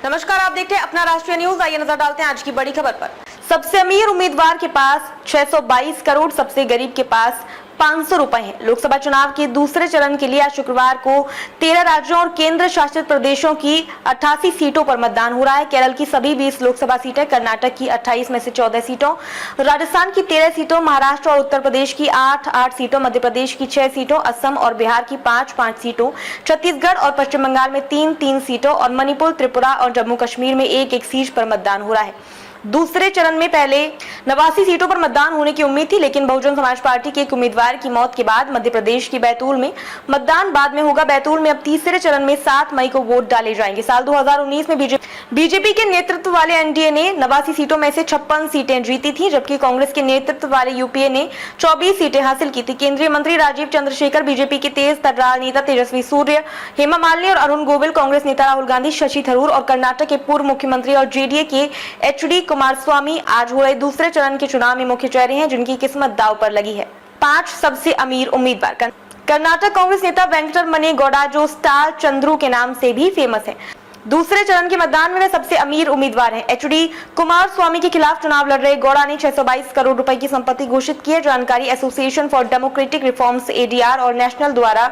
नमस्कार, आप देखते हैं अपना राष्ट्रीय न्यूज। आइए नजर डालते हैं आज की बड़ी खबर पर। सबसे अमीर उम्मीदवार के पास 622 करोड़, सबसे गरीब के पास 500 रुपए हैं। लोकसभा चुनाव के दूसरे चरण के लिए आज शुक्रवार को 13 राज्यों और केंद्र शासित प्रदेशों की 88 सीटों पर मतदान हो रहा है। केरल की सभी 20 लोकसभा सीटें, कर्नाटक की 28 में से 14 सीटों, राजस्थान की 13 सीटों, महाराष्ट्र और उत्तर प्रदेश की 8 सीटों, मध्य प्रदेश की 6 सीटों, असम और बिहार की 5 सीटों, छत्तीसगढ़ और पश्चिम बंगाल में 3 सीटों और मणिपुर, त्रिपुरा और जम्मू कश्मीर में 1 सीट पर मतदान हो रहा है। दूसरे चरण में पहले 89 सीटों पर मतदान होने की उम्मीद थी, लेकिन बहुजन समाज पार्टी के एक उम्मीदवार की मौत के बाद मध्य प्रदेश की बैतूल में मतदान बाद में होगा। बैतूल में अब तीसरे चरण में 7 मई को वोट डाले जाएंगे। साल 2019 में बीजेपी के नेतृत्व वाले एनडीए ने 89 सीटों में से 56 सीटें जीती थी, जबकि कांग्रेस के नेतृत्व वाले यूपीए ने 24 सीटें हासिल की थी। केंद्रीय मंत्री राजीव चंद्रशेखर, बीजेपी के तेज तर्रार नेता तेजस्वी सूर्य, हेमा मालिनी और अरुण गोविल, कांग्रेस नेता राहुल गांधी, शशि थरूर और कर्नाटक के पूर्व मुख्यमंत्री और जेडीए के एचडी कुमारस्वामी आज हो रहे दूसरे चरण के चुनाव में मुख्य चेहरे हैं, जिनकी किस्मत दांव पर लगी है। 5 सबसे अमीर उम्मीदवार। कर्नाटक कांग्रेस नेता वेंकटरमणी गौड़ा, जो स्टार चंद्रू के नाम से भी फेमस है, दूसरे चरण के मतदान में सबसे अमीर उम्मीदवार हैं। एचडी कुमारस्वामी के खिलाफ चुनाव लड़ रहे गौड़ा ने 622 करोड़ रुपए की संपत्ति घोषित की है। जानकारी association for democratic reforms ADR और नेशनल द्वारा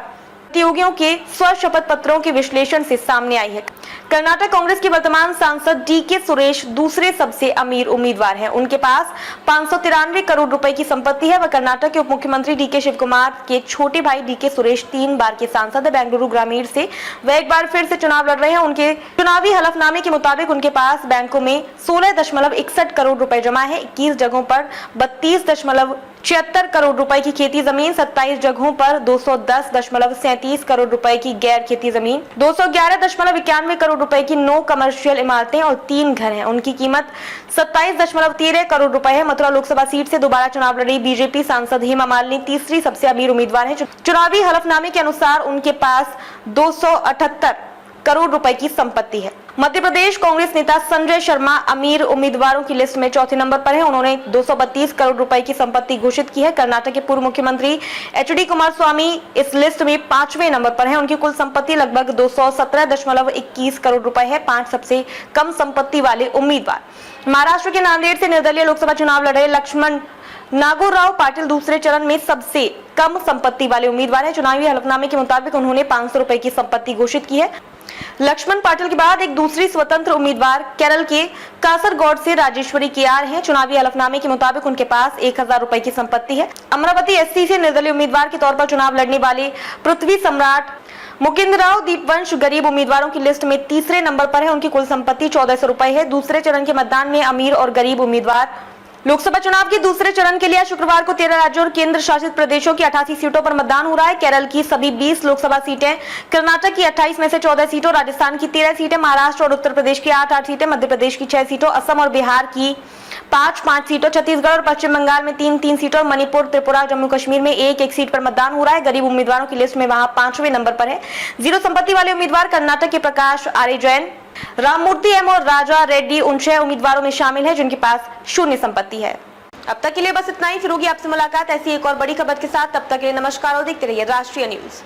प्रतियोगियों के स्वशपथ पत्रों के विश्लेषण से सामने आई है। कर्नाटक कांग्रेस के वर्तमान सांसद डीके सुरेश दूसरे सबसे अमीर उम्मीदवार हैं। उनके पास 593 करोड़ रुपए की संपत्ति है। वह कर्नाटक के उप मुख्यमंत्री डीके शिव कुमार के छोटे भाई डीके सुरेश 3 बार के सांसद है। बेंगलुरु ग्रामीण से वह एक बार फिर से चुनाव लड़ रहे हैं। उनके चुनावी हलफनामे के मुताबिक उनके पास बैंकों में 16.61 करोड़ रुपए जमा है। 21 जगहों पर 32.76 करोड़ रुपए की खेती जमीन, 27 जगहों पर 210.37 करोड़ रुपए की गैर खेती जमीन, 211.91 करोड़ रुपए की 9 कमर्शियल इमारतें और 3 घर हैं। उनकी कीमत 27.13 करोड़ रुपए है। मथुरा लोकसभा सीट से दोबारा चुनाव लड़ी बीजेपी सांसद हेमा मालिनी तीसरी सबसे अमीर उम्मीदवार है। चुनावी हलफनामे के अनुसार उनके पास 278 करोड़ रुपए की संपत्ति है। मध्य प्रदेश कांग्रेस नेता संजय शर्मा अमीर उम्मीदवारों की लिस्ट में चौथे नंबर पर है। उन्होंने 232 करोड़ रुपए की संपत्ति घोषित की है। कर्नाटक के पूर्व मुख्यमंत्री एचडी कुमारस्वामी इस लिस्ट में 5वें नंबर पर है। उनकी कुल संपत्ति लगभग 217.21 करोड़ रुपए है। 5 सबसे कम संपत्ति वाले उम्मीदवार। महाराष्ट्र के नांदेड़ से निर्दलीय लोकसभा चुनाव लड़ रहे लक्ष्मण नागोराव पाटिल दूसरे चरण में सबसे कम संपत्ति वाले उम्मीदवार है। चुनावी हलफनामे के मुताबिक उन्होंने 500 रुपए की संपत्ति घोषित की है। लक्ष्मण पाटिल के बाद एक दूसरी स्वतंत्र उम्मीदवार केरल के कासरगोड से राजेश्वरी केआर हैं। चुनावी हलफनामे के मुताबिक उनके पास 1000 रुपए की संपत्ति है। अमरावती एससी से निर्दलीय उम्मीदवार के तौर पर चुनाव लड़ने वाले पृथ्वी सम्राट मुकिंदराव दीपवंश गरीब उम्मीदवारों की लिस्ट में तीसरे नंबर पर है। उनकी कुल संपत्ति 1400 रुपए है। दूसरे चरण के मतदान में अमीर और गरीब उम्मीदवार। लोकसभा चुनाव के दूसरे चरण के लिए शुक्रवार को 13 राज्यों और केंद्र शासित प्रदेशों की 88 सीटों पर मतदान हो रहा है। केरल की सभी 20 लोकसभा सीटें, कर्नाटक की 28 में से 14 सीटों, राजस्थान की 13 सीटें, महाराष्ट्र और उत्तर प्रदेश की 8 सीटें, मध्य प्रदेश की 6 सीटों, असम और बिहार की 5 सीटों, छत्तीसगढ़ और पश्चिम बंगाल में 3 सीटों, मणिपुर, त्रिपुरा, जम्मू कश्मीर में 1 सीट पर मतदान हो रहा है। गरीब उम्मीदवारों की लिस्ट में वहां 5वें नंबर पर है। जीरो संपत्ति वाले उम्मीदवार कर्नाटक के प्रकाश आर्य जैन, राममूर्ति एम और राजा रेड्डी उन 6 उम्मीदवारों में शामिल है जिनके पास शून्य संपत्ति है। अब तक के लिए बस इतना ही। फिर होगी आपसे मुलाकात ऐसी एक और बड़ी खबर के साथ। तब तक के लिए नमस्कार और देखते रहिए राष्ट्रीय न्यूज।